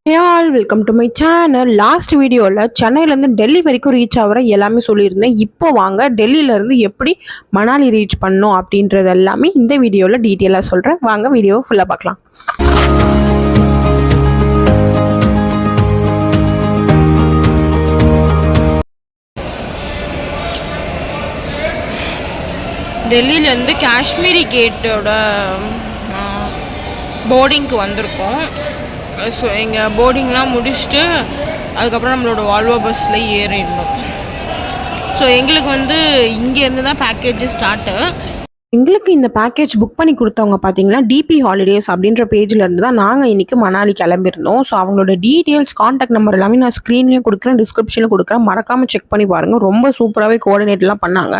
Hey all, welcome to my channel. Last வீடியோவில் சென்னையிலேருந்து டெல்லி வரைக்கும் ரீச் ஆகிற எல்லாமே சொல்லியிருந்தேன். இப்போ வாங்க டெல்லியிலேருந்து எப்படி மணாலி ரீச் பண்ணோம் அப்படின்றது எல்லாமே இந்த வீடியோவில் டீட்டெயிலாக சொல்கிறேன். வாங்க வீடியோ ஃபுல்லாக பார்க்கலாம். டெல்லியிலேருந்து காஷ்மீரி கேட்டோட போர்டிங்க்கு வந்திருக்கோம். ஸோ எங்கள் போர்டிங்லாம் முடிச்சுட்டு அதுக்கப்புறம் நம்மளோட வால்வோ பஸ்ஸில் ஏறிடணும். ஸோ எங்களுக்கு இங்கேருந்து தான் பேக்கேஜ் ஸ்டார்ட்டு. எங்களுக்கு இந்த பேக்கேஜ் புக் பண்ணி கொடுத்தவங்க பார்த்தீங்கன்னா டிபி ஹாலிடேஸ் அப்படின்ற பேஜில் இருந்து தான் நாங்கள் இன்றைக்கி மணாலி கிளம்பிருந்தோம். ஸோ அவங்களோட டீட்டெயில்ஸ், காண்டாக்ட் நம்பர் எல்லாமே நான் ஸ்க்ரீன்லேயும் கொடுக்குறேன், டிஸ்கிரிப்ஷனில் கொடுக்குறேன். மறக்காமல் செக் பண்ணி பாருங்கள். ரொம்ப சூப்பராகவே கோஆர்டினேட்லாம் பண்ணாங்க.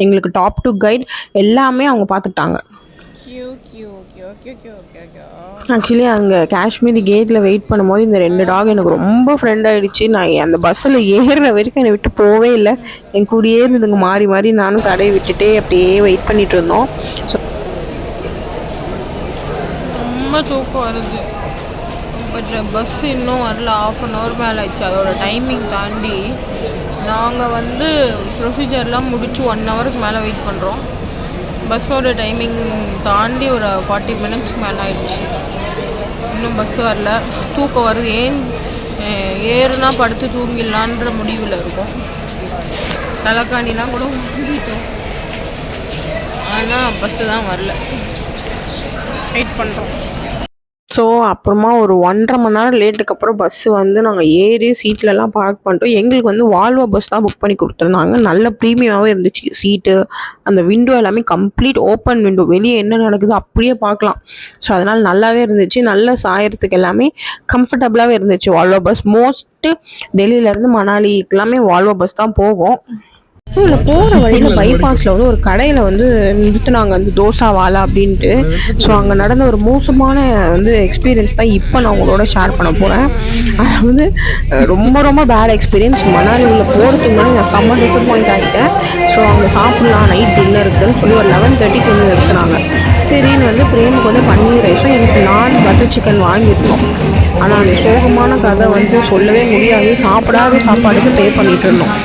எங்களுக்கு டாப் டு கைட் எல்லாமே அவங்க பார்த்துட்டாங்க. ஆக்சுவலி அங்கே காஷ்மீரி கேட்டில் வெயிட் பண்ணும்போது இந்த 2 டாக் எனக்கு ரொம்ப ஃப்ரெண்ட் ஆகிடுச்சு. நான் அந்த பஸ்ஸில் ஏறுற வரைக்கும் என்னை விட்டு போவே இல்லை. என் கூடயே இருந்ததுங்க மாறி மாறி. நானும் கடையை விட்டுட்டே அப்படியே வெயிட் பண்ணிட்டு இருந்தோம். ஸோ ரொம்ப தூக்கம் வருது. பட் பஸ் இன்னும் வரல. 1/2 hour மேலே ஆயிடுச்சு. அதோட டைமிங் தாண்டி நாங்கள் ப்ரொசீஜர்லாம் முடிச்சு 1 hourக்கு மேலே வெயிட் பண்ணுறோம். பஸ்ஸோட டைமிங் தாண்டி ஒரு 40 minutes மேலே ஆயிடுச்சு. இன்னும் பஸ் வரல. தூக்கம் வருது. ஏறுனா படுத்து தூங்கிடலான்ற முடிவில் இருக்கும். தலைக்காணிலாம் கூட வாங்கிட்டோம். ஆனால் பஸ்ஸு தான் வரல. வெயிட் பண்ணுறோம். ஸோ அப்புறமா ஒரு 1.5 மணி நேரம் லேட்டுக்கு அப்புறம் பஸ்ஸு நாங்கள் ஏறி சீட்லலாம் பார்க் பண்ணிட்டோம். எங்களுக்கு வால்வோ பஸ் தான் புக் பண்ணி கொடுத்துருந்தாங்க. நல்ல ப்ரீமியமாகவே இருந்துச்சு. சீட்டு, அந்த விண்டோ எல்லாமே கம்ப்ளீட் ஓப்பன் விண்டோ. வெளியே என்ன நடக்குது அப்படியே பார்க்கலாம். ஸோ அதனால் நல்லாவே இருந்துச்சு. நல்ல சாயறதுக்கு எல்லாமே கம்ஃபர்டபுளாகவே இருந்துச்சு வால்வோ பஸ். மோஸ்ட்டு டெல்லியிலேருந்து மணாலிக்கு எல்லாமே வால்வோ பஸ் தான் போகும். இல்லை, போகிற வழியில் பைபாஸில் ஒரு கடையில் நிறுத்தினாங்க, அந்த தோசா வாலா அப்படின்ட்டு. ஸோ அங்கே நடந்த ஒரு மோசமான எக்ஸ்பீரியன்ஸ் தான் இப்போ நான் உங்களோட ஷேர் பண்ண போகிறேன். அது ரொம்ப ரொம்ப பேட் எக்ஸ்பீரியன்ஸ். மணாலி உள்ள போகிறதுக்கு முன்னாடி நான் செம்ம டிசப்பாயிண்ட் ஆகிட்டேன். ஸோ அங்கே சாப்பிட்லாம், நைட் டின்னர் இருக்குதுன்னு சொல்லி ஒரு 11:30க்கு நிறுத்தினாங்க. சரின்னு பிரேமுக்கு பன்னீர் ரைஸும் எனக்கு பட்டர் சிக்கன் வாங்கியிருந்தோம். ஆனால் அந்த சோகமான கதை சொல்லவே முடியாது. சாப்பிடாத சாப்பாடுக்கு பே பண்ணிட்டு இருந்தோம்.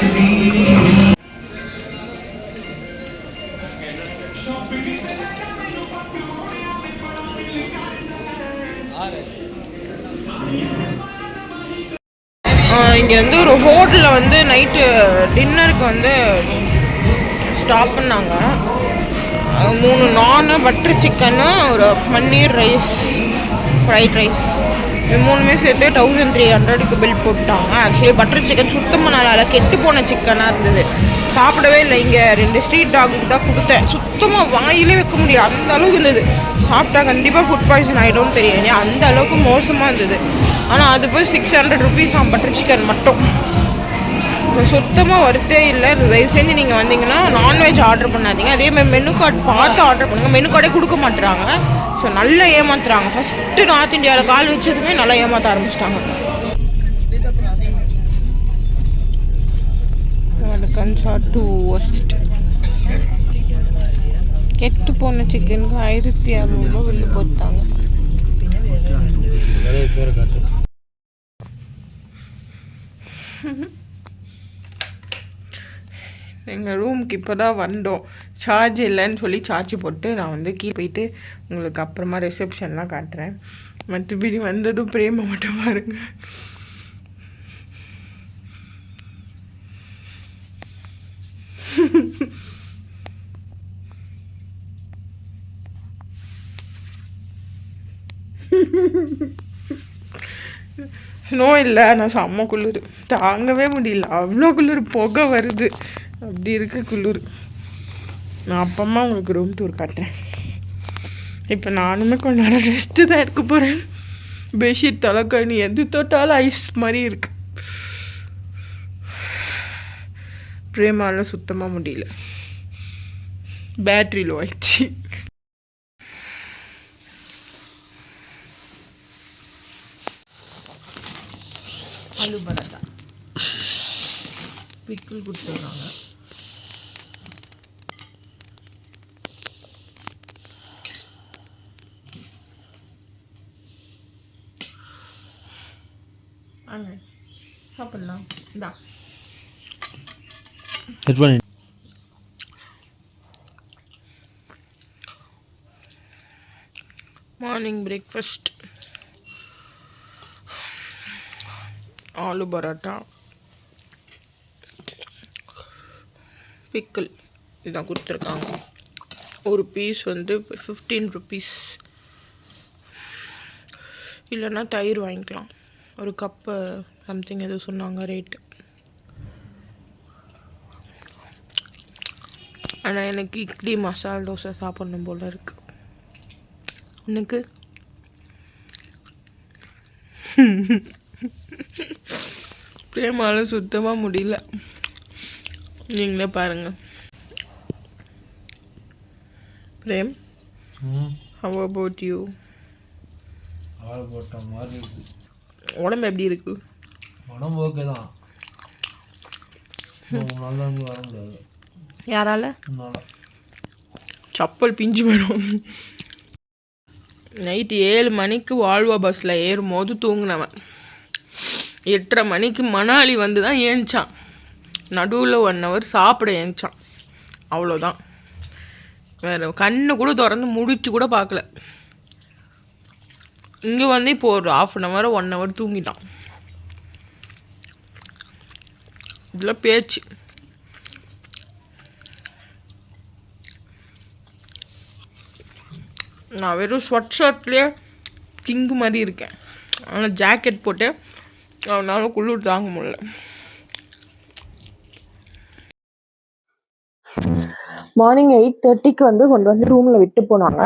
இங்கே ஒரு ஹோட்டலில் நைட்டு டின்னருக்கு ஸ்டாப் பண்ணாங்க. 3 நானு, பட்டர் சிக்கனு, ஒரு பன்னீர் ரைஸ், ஃப்ரைட் ரைஸ், இது 3மே சேர்த்து 1300க்கு பில் போட்டாங்க. ஆக்சுவலி பட்டர் சிக்கன் சுத்தமாக நல்லா கெட்டு போன சிக்கனாக இருந்தது. சாப்பிடவே இல்லை. இங்கே 2 ஸ்ட்ரீட் டாகுக்கு தான் கொடுத்தேன். சுத்தமாக வாயிலே வைக்க முடியாது, அந்த அளவுக்கு இருந்தது. சாப்பிட்டா கண்டிப்பாக ஃபுட் பாய்சன் ஆகிடும்னு தெரியும், அந்த அளவுக்கு மோசமாக இருந்தது. ஆனால் அது போய் 600 rupees பட்டர் சிக்கன் மட்டும். சுத்தமாக வருத்தே இல்லை. தயவு செஞ்சு நீங்கள் வந்தீங்கன்னா நான்வெஜ் ஆர்டர் பண்ணாதீங்க. அதேமாதிரி மெனு கார்டு பார்த்து ஆர்டர் பண்ணுங்கள். மெனு கார்டே கொடுக்க மாட்டுறாங்க. ஸோ நல்லா ஏமாத்துறாங்க. ஃபஸ்ட்டு நார்த் இந்தியாவில் கால் வச்சதுமே நல்லா ஏமாற்ற ஆரம்பிச்சிட்டாங்க. கெட்டு போன சிக்கனுக்கு 1600 வெளில போட்டாங்க. எங்கள் ரூமுக்கு இப்போ தான் வந்தோம். சார்ஜ் இல்லைன்னு சொல்லி சார்ஜ் போட்டு நான் கீழே போயிட்டு உங்களுக்கு அப்புறமா ரிசப்ஷன்லாம் காட்டுறேன். மற்றபடி வந்ததும் பிரேமை மட்டும் பாருங்க. ஸ்னோ இல்லை, ஆனால் செம்ம குளிர், தாங்கவே முடியல. அவ்வளோ குளிர், புகை வருது, அப்படி இருக்கு குளிர். நான் அப்பமா உங்களுக்கு ரூம் டூர் காட்டுறேன். இப்போ நானுமே கொஞ்ச நேரம் ரெஸ்ட்டு தான் எடுக்க போகிறேன். பெட்ஷீட், தலைக்காணி எது தொட்டாலும் ஐஸ் மாதிரி இருக்கு. பிரேமாவில் சுத்தமாக முடியல, பேட்ரி லோ ஆயிடுச்சு. ஆலு பரோட்டா பிக்கிள் கொடுத்துருக்காங்க. வாங்க சாப்பிடலாம். இந்தா செட் பண்ணி morning breakfast aloo parotta, pickle இதான் கொடுத்துருக்காங்க. ஒரு பீஸ் வந்து 15 ருபீஸ். இல்லைன்னா தயிர் வாங்கிக்கலாம். ஒரு கப்பு சம்திங் எது சொன்னாங்க ரேட்டு. ஆனால் எனக்கு இட்லி மசால் தோசை சாப்பிட்ணும் போல் இருக்கு. எனக்கு பிரேமால சுத்தமாக முடியல. நீங்களே பாருங்க. Prem, how about you? போட்ட மாதிரி இருக்கு. உடம்பு எப்படி இருக்கு? உடம்பு ஓகே தான். நல்லா இருந்து வர முடியாது. யாரால? சப்பல் பிஞ்சு போயிடும். நைட்டு 7 மணிக்கு வால்வா பஸ்ஸில் ஏறும்போது தூங்கினவன் 8:30 மணிக்கு மணாலி வந்து தான் ஏஞ்சான். நடுவில் 1 hour சாப்பிட ஏஞ்சான். அவ்வளோதான். வேறு கண்ணு கூட திறந்து முடிச்சு கூட பார்க்கல. இங்கே வந்து இப்போ ஒரு 1/2 hour 1 hour தூங்கிட்டான். இதில் பேச்சு. நான் வெறும் ஸ்வெட் ஷர்ட்லேயே கிங்கு மாதிரி இருக்கேன். ஆனால் ஜாக்கெட் போட்டு அவனால குளிர் தாங்க முடியல. மார்னிங் 8:30க்கு வந்து கொண்டு வந்து ரூமில் விட்டு போனாங்க.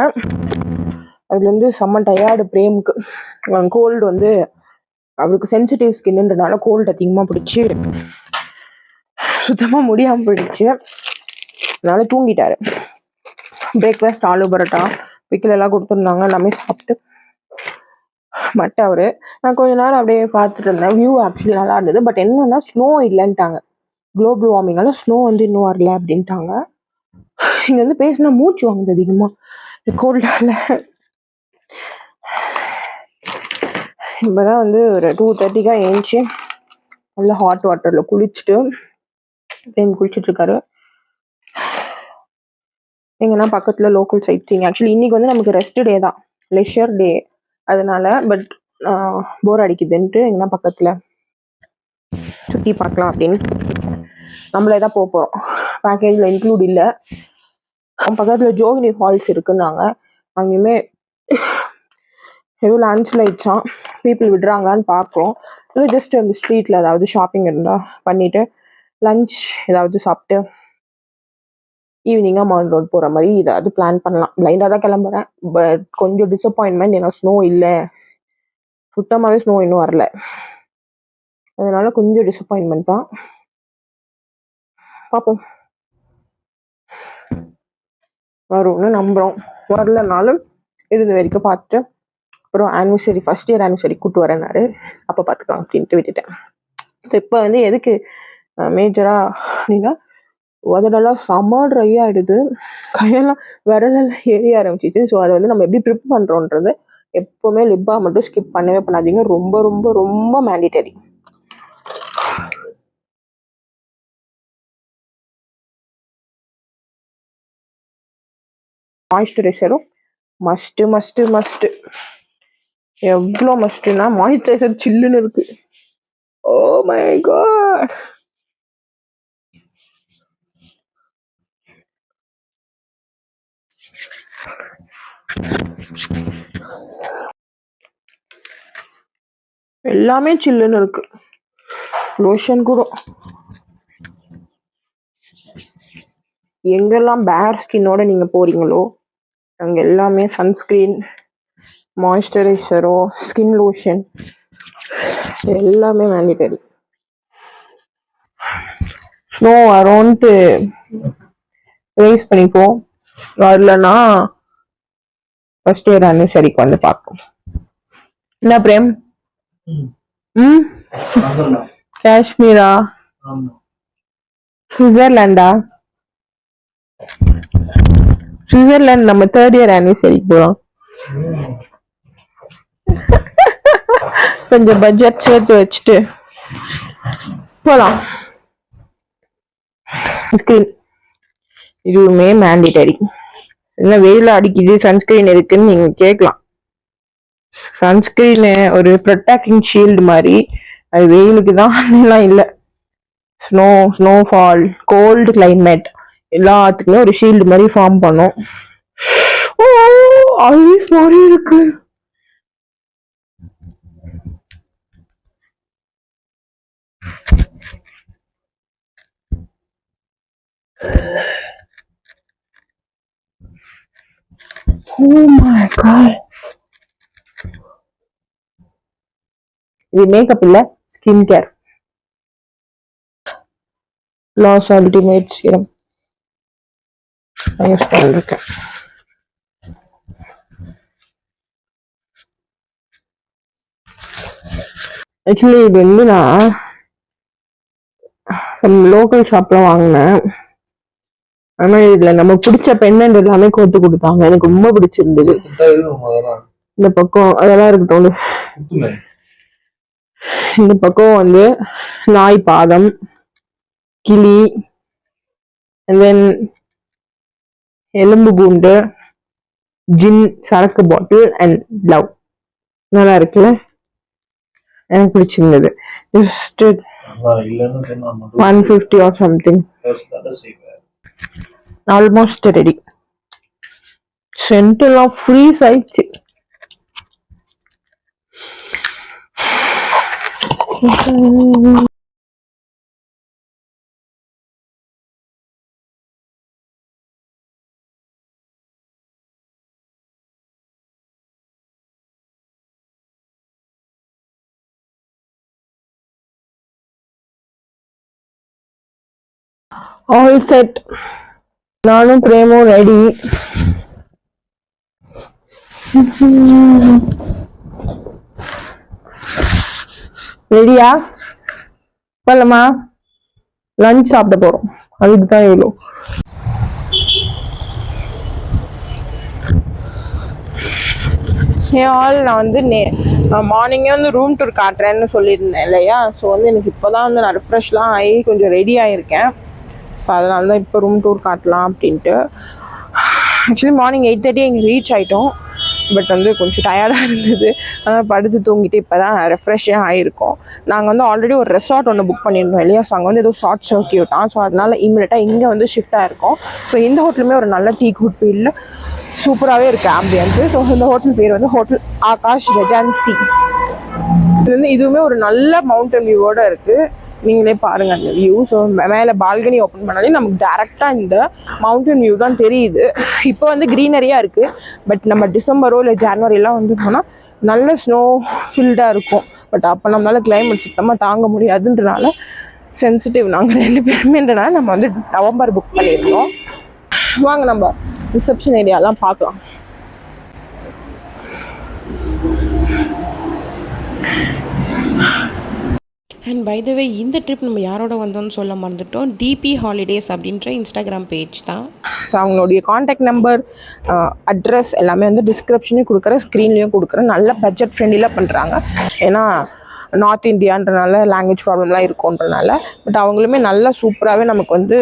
அதுலேருந்து செம்ம டயர்டு பிரேமுக்கு. கோல்டு வந்து அவருக்கு சென்சிட்டிவ் ஸ்கின்ன்றனால கோல்டு அதிகமாக பிடிச்சி சுத்தமாக முடியாமல் போயிடுச்சு. அதனால தூங்கிட்டாரு. பிரேக்ஃபாஸ்ட் ஆலு பரோட்டா பிக்கில் எல்லாம் கொடுத்துருந்தாங்க. எல்லாமே சாப்பிட்டு மட்டை அவரு. நான் கொஞ்ச நேரம் அப்படியே பார்த்துட்டு இருந்தேன். வியூ ஆக்சுவலி நல்லா இருந்தது. பட் என்னன்னா ஸ்னோ இல்லைன்ட்டாங்க. குளோபல் வார்மிங்கால ஸ்னோ வந்து இன்னும் வரல அப்படின்ட்டாங்க. இங்கே வந்து பேசினா மூச்சு வாங்குது அதிகமாக கோல்டால. இப்போதான் வந்து ஒரு 2:30க்கா ஏஞ்சி நல்லா ஹாட் வாட்டரில் குளிச்சுட்டு குளிச்சுட்டு இருக்காரு. எங்கன்னா பக்கத்தில் லோக்கல் சைட் சீங். ஆக்சுவலி இன்னைக்கு வந்து நமக்கு ரெஸ்ட் டே தான், லெஷர் டே. அதனால பட் போர் அடிக்குதுன்ட்டு எங்கன்னா பக்கத்தில் சுற்றி பார்க்கலாம் அப்படின்னு நம்மளே தான் போக போகிறோம். பேக்கேஜில் இன்க்ளூட் இல்லை. பக்கத்தில் ஜோகினி ஃபால்ஸ் இருக்குன்னாங்க. அங்கேயுமே ஏதோ லான்ச் லைட்ஸாம் பீப்புள் விடுறாங்களான்னு பார்க்குறோம். இல்லை ஜஸ்ட் அந்த ஸ்ட்ரீட்டில் ஏதாவது ஷாப்பிங் இருந்தால் பண்ணிவிட்டு லன்ச் ஏதாவது சாப்பிட்டு ஈவினிங்காக மவுண்ட் ரோட் போகிற மாதிரி ஏதாவது பிளான் பண்ணலாம். பிளைண்டாக தான் கிளம்புறேன். பட் கொஞ்சம் டிசப்பாயின்மெண்ட். ஏன்னா ஸ்னோ இல்லை, சுத்தமாகவே ஸ்னோ இன்னும் வரல. அதனால கொஞ்சம் டிசப்பாயின்மெண்ட் தான். பார்ப்போம், வரும்னு நம்புகிறோம். வரலனாலும் இருந்த வரைக்கும் பார்த்துட்டு அப்புறம் ஆனிவர்சரி, ஃபர்ஸ்ட் இயர் ஆனிவர்சரி கூப்பிட்டு வரேன்னாரு. அப்போ பார்த்துக்கலாம் அப்படின்ட்டு விட்டுட்டேன். ஸோ இப்போ வந்து எதுக்கு மேஜராக அப்படின்னா உதடெல்லாம் செம்ம ட்ரை ஆகிடுது, கையெல்லாம் விரலெல்லாம் ஏறிய ஆரம்பிச்சிச்சு. ஸோ அதை வந்து நம்ம எப்படி ப்ரிப்பேர் பண்ணுறோன்றது எப்போவுமே லிப்பா மட்டும் ஸ்கிப் பண்ணவே பண்ணாதீங்க. ரொம்ப ரொம்ப ரொம்ப மேண்டிட்டரி. மாய்ஸ்சரைசரும் மஸ்ட்டு மஸ்ட்டு மஸ்ட்டு. எவ்வளோ மஸ்ட்டுன்னா மாய்ஸ்சரைசர் சில்லுன்னு இருக்கு. Oh my God. எல்லாமே சில்லுன்னு இருக்கு. லோஷன் கூட எங்கெல்லாம் பேர் ஸ்கின்னோட நீங்க போறீங்களோ அங்க எல்லாமே சன்ஸ்கிரீன், மாய்ஸ்சரைசரோ ஸ்கின் லோஷன் எல்லாமே மேண்டிட்டரி. ஸ்னோ வரோன்ட்டு ரைஸ் பண்ணிப்போம். வரலன்னா ஃபர்ஸ்ட் இயர் ஆனிவர்சரிக்கு வந்து பார்ப்போம். என்ன பிரேம்? காஷ்மீரா? சுவிட்சர்லாண்டா? சுவிட்சர்லாந்து நம்ம 3rd இயர் ஆனிவர்சரிக்கு போறோம். கொஞ்சம் பட்ஜெட் சேர்த்து வச்சுட்டு போலாம். சன்ஸ்கிரீன் இதுவுமே மேண்டிட்டரி. என்ன வெயில அடிக்குது சன்ஸ்கிரீன் எதுக்குன்னு நீங்க கேட்கலாம். சன்ஸ்கிரீன் ஒரு ப்ரொடெக்டிங் ஷீல்டு மாதிரி, அது வெயிலுக்கு தான் எல்லாம் இல்லை. ஸ்னோஃபால், கோல்டு கிளைமேட் எல்லாத்துக்குமே ஒரு ஷீல்டு மாதிரி ஃபார்ம் பண்ணும். ஐஸ் மாதிரி இருக்கு. Oh my god. இது மேக்கப் இல்ல, ஸ்கின் கேர். லாஸ் அல்டிமேட் சீரம் யூஸ் பண்ணிருக்கேன். ஆக்சுவலி இது வந்து நான் லோக்கல் ஷாப்ல வாங்கினேன். ஆனா இதுல நம்ம பிடிச்ச பெண்ணண்ட் எல்லாமே கோத்து கொடுத்தாங்க. எனக்கு ரொம்ப பிடிச்சிருந்தது. இந்த பக்கம் அதெல்லாம் இருக்கட்டும். இந்த பக்கம் வந்து நாய் பாதம், கிளி, தென் எலும்பு கூண்டு, ஜின், சரக்கு பாட்டில் அண்ட் லவ். நல்லா இருக்குல்ல, எனக்கு பிடிச்சிருந்தது. Just 150 or something. Almost ready. Scent எல்லாம் ஃப்ரீஸ் ஆயிடுச்சு. All set. நானும் பிரேமும் ரெடி. ரெடியா? போலாமா? லஞ்ச் சாப்பிட போறோம். அதுக்கு தான் எவ்வளோ. நான் வந்து மார்னிங்கே வந்து ரூம் டூர் காட்டுறேன்னு சொல்லியிருந்தேன் இல்லையா? ஸோ வந்து எனக்கு இப்போ தான் வந்து நான் ரிஃப்ரெஷ்லாம் ஆகி கொஞ்சம் ரெடி ஆகியிருக்கேன். ஸோ அதனால தான் இப்போ ரூம் டூர் காட்டலாம் அப்படின்ட்டு. ஆக்சுவலி மார்னிங் 8:30 இங்கே ரீச் ஆகிட்டோம். பட் வந்து கொஞ்சம் டயர்டாக இருந்தது. அதனால் படுத்து தூங்கிட்டு இப்போ தான் ரெஃப்ரெஷ்ஷே ஆகிருக்கோம். நாங்கள் வந்து ஆல்ரெடி ஒரு ரெசார்ட் ஒன்று புக் பண்ணியிருந்தோம் இல்லையா? ஸோ அங்கே வந்து ஏதோ ஷார்ட் சர்க்கியூட் தான். ஸோ அதனால் இமீடியட்டாக இங்கே வந்து ஷிஃப்ட் ஆகிருக்கோம். ஸோ இந்த ஹோட்டலுமே ஒரு நல்ல டீ குட் ஃபீல்டில் சூப்பராகவே இருக்குது ஆம்பியன்ஸு. ஸோ இந்த ஹோட்டல் பேர் வந்து ஹோட்டல் ஆகாஷ் ரெஜென்சி. இது வந்து இதுவுமே ஒரு நல்ல மவுண்டன் வியூவோடு இருக்குது. நீங்களே பாருங்கள் அந்த வியூ. ஸோ மேலே பால்கனி ஓப்பன் பண்ணாலே நமக்கு டேரெக்டாக இந்த மவுண்டன் வியூ தான் தெரியுது. இப்போ வந்து க்ரீனரியாக இருக்குது. பட் நம்ம டிசம்பரோ இல்லை ஜான்வரியெலாம் வந்து போனால் நல்ல ஸ்னோ ஃபில்டாக இருக்கும். பட் அப்போ நம்மளால் கிளைமேட் சுத்தமாக தாங்க முடியாதுன்றனால சென்சிட்டிவ் நாங்கள் 2 பேருமேன்றனால நம்ம வந்து நவம்பர் புக் பண்ணியிருந்தோம். வாங்க நம்ம ரிசப்ஷன் ஏரியாலாம் பார்க்கலாம். அண்ட் பை த வே இந்த ட்ரிப் நம்ம யாரோட வந்தோம்னு சொல்ல மறந்துட்டோம். டிபி ஹாலிடேஸ் அப்படின்ற இன்ஸ்டாகிராம் பேஜ் தான். ஸோ அவங்களுடைய காண்டாக்ட் நம்பர், அட்ரஸ் எல்லாமே வந்து டிஸ்கிரிப்ஷனையும் கொடுக்குறேன், ஸ்க்ரீன்லேயும் கொடுக்குறேன். நல்ல பட்ஜெட் ஃப்ரெண்ட்லியாக பண்ணுறாங்க. ஏன்னா நார்த் இந்தியான்றனால லாங்குவேஜ் ப்ராப்ளம்லாம் இருக்கும்ன்றனால. பட் அவங்களுமே நல்லா சூப்பராகவே நமக்கு வந்து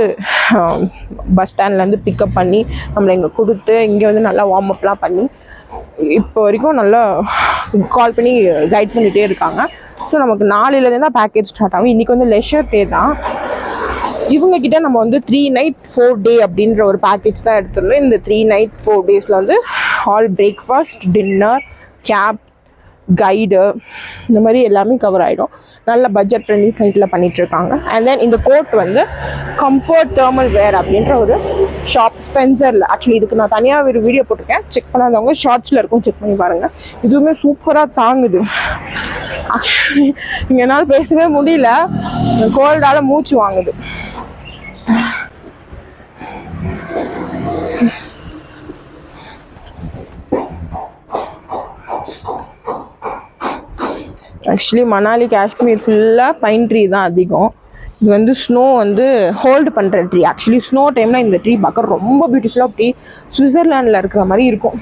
பஸ் ஸ்டாண்ட்லேருந்து பிக்கப் பண்ணி நம்மளை இங்கே கொடுத்து இங்கே வந்து நல்லா வார்ம் அப்லாம் பண்ணி இப்போ வரைக்கும் நல்லா கால் பண்ணி கைட் பண்ணிகிட்டே இருக்காங்க. ஸோ நமக்கு நாளையிலேருந்து தான் பேக்கேஜ் ஸ்டார்ட் ஆகும். இன்றைக்கி வந்து லெஷர் டே தான். இவங்கக்கிட்ட நம்ம வந்து 3 night 4 day அப்படின்ற ஒரு பேக்கேஜ் தான் எடுத்துருந்தோம். இந்த 3 night 4 days வந்து all breakfast, dinner, cab, guide, இந்த மாதிரி எல்லாமே கவர் ஆகிடும். நல்ல பட்ஜெட் ஃப்ரெண்ட்லி ஃப்ரெண்டில் பண்ணிகிட்ருக்காங்க. அண்ட் தென் இந்த கோட் வந்து கம்ஃபர்ட் தேர்மல் வேர் அப்படின்ற ஒரு ஷாப் ஸ்பென்சரில். ஆக்சுவலி இதுக்கு நான் தனியாக ஒரு வீடியோ போட்டிருக்கேன், செக் பண்ணாதவங்க ஷார்ட்ஸில் இருக்கும், செக் பண்ணி பாருங்கள். இதுவுமே சூப்பராக தாங்குது. இங்கே என்னால் பேசவே முடியல, கோல்டால் மூச்சு வாங்குது. ஆக்சுவலி மணாலி காஷ்மீர் ஃபுல்லாக பைன் ட்ரீ தான் அதிகம். இது வந்து ஸ்னோ வந்து ஹோல்டு பண்ணுற ட்ரீ. ஆக்சுவலி ஸ்னோ டைமில் இந்த ட்ரீ பார்க்க ரொம்ப பியூட்டிஃபுல்லாக அப்படி சுவிட்சர்லாண்டில் இருக்கிற மாதிரி இருக்கும்.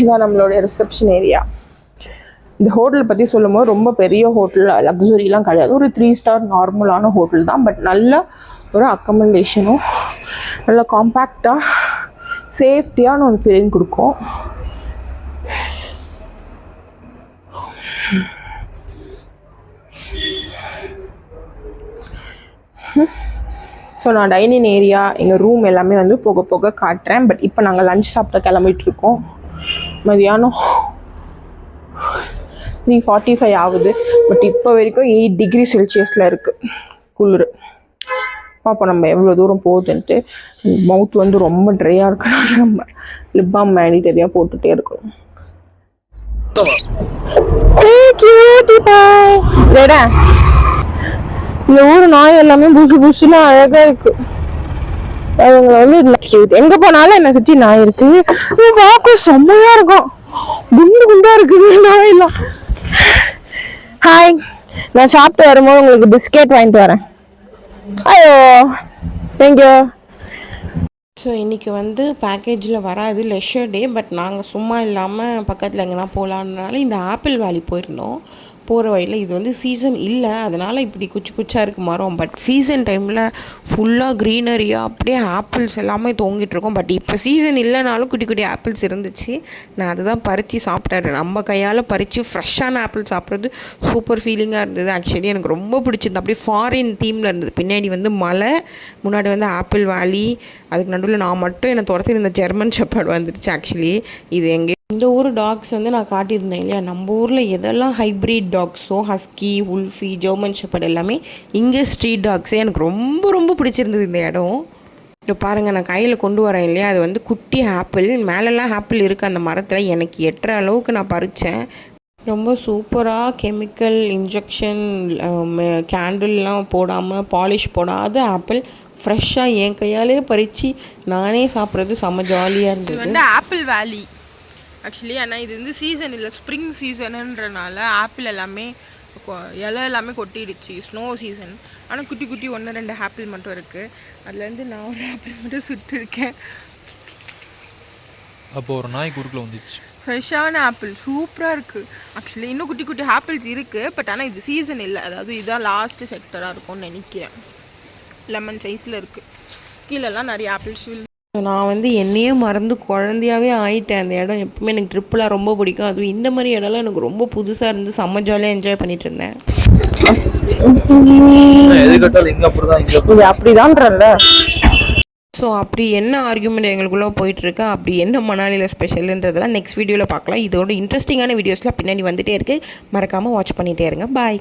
இதான் நம்மளுடைய ரிசப்ஷன் ஏரியா. இந்த ஹோட்டல் பற்றி சொல்லும்போது ரொம்ப பெரிய ஹோட்டல், லக்ஸுரிலாம் கிடையாது. ஒரு 3 ஸ்டார் நார்மலான ஹோட்டல் தான். பட் நல்ல ஒரு அக்கமண்டேஷனும் நல்ல காம்பேக்டாக சேஃப்டியான ஒரு ஃபீலிங் கொடுக்கும். ஸோ நான் டைனிங் ஏரியா, எங்கள் ரூம் எல்லாமே வந்து போக போக காட்டுறேன். பட் இப்போ நாங்கள் லஞ்ச் சாப்பிட கிளம்பிட்டுருக்கோம். மதியானம் 3:45 ஆகுது. பட் இப்போ வரைக்கும் 8 டிகிரி செல்சியஸில் இருக்குது குளிர். பார்ப்போம் நம்ம எவ்வளோ தூரம் போகுதுன்ட்டு. மவுத் வந்து ரொம்ப ட்ரையாக இருக்கனால நம்ம லிப் பாம் மேண்டிட்டரியாக போட்டுகிட்டே இருக்கணும். இந்த ஊர் நாய் எல்லாமே புதுசு புதுசுலாம் அழகாக இருக்கு. அவங்க வந்து எங்கே போனாலும் என்னை சுற்றி நாய் இருக்கு. பார்க்க செம்மையாக இருக்கும். குண்டு குண்டா இருக்குது நாயெல்லாம். ஹாய், நான் சாப்பிட்டு வரும்போது உங்களுக்கு பிஸ்கெட் வாங்கிட்டு வரேன். ஐயோ தேங்க்யூ. ஸோ இன்றைக்கி வந்து பேக்கேஜில் வராது, லெஷர் டே. பட் நாங்கள் சும்மா இல்லாமல் பக்கத்தில் எங்கன்னா போகலான்னால இந்த ஆப்பிள் வேலி போயிருந்தோம். போகிற வழியில் இது வந்து சீசன் இல்லை, அதனால் இப்படி குச்சி குச்சாக இருக்குது மரம். பட் சீசன் டைமில் ஃபுல்லாக க்ரீனரியாக அப்படியே ஆப்பிள்ஸ் எல்லாமே தொங்கிட்டுருக்கோம். பட் இப்போ சீசன் இல்லைனாலும் குட்டி குட்டி ஆப்பிள்ஸ் இருந்துச்சு. நான் அதுதான் பறித்து சாப்பிட்டாரு. நம்ம கையால் பறித்து ஃப்ரெஷ்ஷான ஆப்பிள் சாப்பிட்றது சூப்பர் ஃபீலிங்காக இருந்தது. ஆக்சுவலி எனக்கு ரொம்ப பிடிச்சிருந்தது. அப்படியே ஃபாரின் தீமில் இருந்தது. பின்னாடி வந்து மலை, முன்னாடி வந்து ஆப்பிள் வேலி, அதுக்கு நடுவில் நான் மட்டும் என்னை துரத்தி இந்த ஜெர்மன் ஷெப்பர்ட் வந்துடுச்சு. ஆக்சுவலி இது எங்கே இந்த ஊர் டாக்ஸ் வந்து நான் காட்டியிருந்தேன் இல்லையா, நம்ம ஊரில் எதெல்லாம் ஹைப்ரிட் டாக்ஸோ, ஹஸ்கி, உல்ஃபி, ஜெர்மன் ஷெப்பர்ட் எல்லாமே இங்கே ஸ்ட்ரீட் டாக்ஸே. எனக்கு ரொம்ப ரொம்ப பிடிச்சிருந்தது இந்த இடம். இப்போ பாருங்கள், நான் கையில் கொண்டு வரேன் இல்லையா, அது வந்து குட்டி ஆப்பிள். மேலெல்லாம் ஆப்பிள் இருக்குது அந்த மரத்தில். எனக்கு எட்டுற அளவுக்கு நான் பறித்தேன். ரொம்ப சூப்பராக கெமிக்கல் இன்ஜெக்ஷன் கேண்டில்லாம் போடாமல், பாலிஷ் போடாத ஆப்பிள் ஃப்ரெஷ்ஷாக என் கையாலே பறித்து நானே சாப்பிட்றது செம்ம ஜாலியாக இருந்தது. வந்து ஆப்பிள் வேலி ஆக்சுவலி. ஆனால் இது வந்து சீசன் இல்லை, ஸ்ப்ரிங் சீசனுன்றனால ஆப்பிள் எல்லாமே இலை எல்லாமே கொட்டிடுச்சு. Snow season. ஆனால் குட்டி குட்டி 1-2 ஆப்பிள் மட்டும் இருக்குது. அதுலேருந்து நான் ஒரு ஆப்பிள் மட்டும் சுட்டுருக்கேன். அப்போ ஒரு நாய் குறுக்கில் வந்துச்சு. ஃப்ரெஷ்ஷான ஆப்பிள் சூப்பராக இருக்குது. ஆக்சுவலி இன்னும் குட்டி குட்டி ஆப்பிள்ஸ் இருக்குது. பட் ஆனால் இது சீசன் இல்லை. அதாவது இதுதான் லாஸ்ட்டு செக்டராக இருக்கும்னு நினைக்கிறேன். லெமன் சைஸில் இருக்குது. கீழெல்லாம் நிறைய ஆப்பிள்ஸ். நான் வந்து என்னையே மறந்து குழந்தையாகவே ஆயிட்டேன். அந்த இடம் எப்பவுமே எனக்கு ட்ரிப்பெலாம் ரொம்ப பிடிக்கும். அதுவும் இந்த மாதிரி இடம்லாம் எனக்கு ரொம்ப புதுசாக இருந்து செம்ம ஜாலியாக என்ஜாய் பண்ணிட்டு இருந்தேன். இது அப்படிதான்றல்ல. ஸோ அப்படி என்ன ஆர்கியூமெண்ட் எங்களுக்குள்ளே போயிட்டுருக்கு, அப்படி என்ன மணாலியில் ஸ்பெஷலுன்றதெல்லாம் நெக்ஸ்ட் வீடியோவில் பார்க்கலாம். இதோட இன்ட்ரெஸ்டிங்கான வீடியோஸ்லாம் பின்னாடி வந்துகிட்டே இருக்குது. மறக்காமல் வாட்ச் பண்ணிகிட்டே இருங்க. பாய்.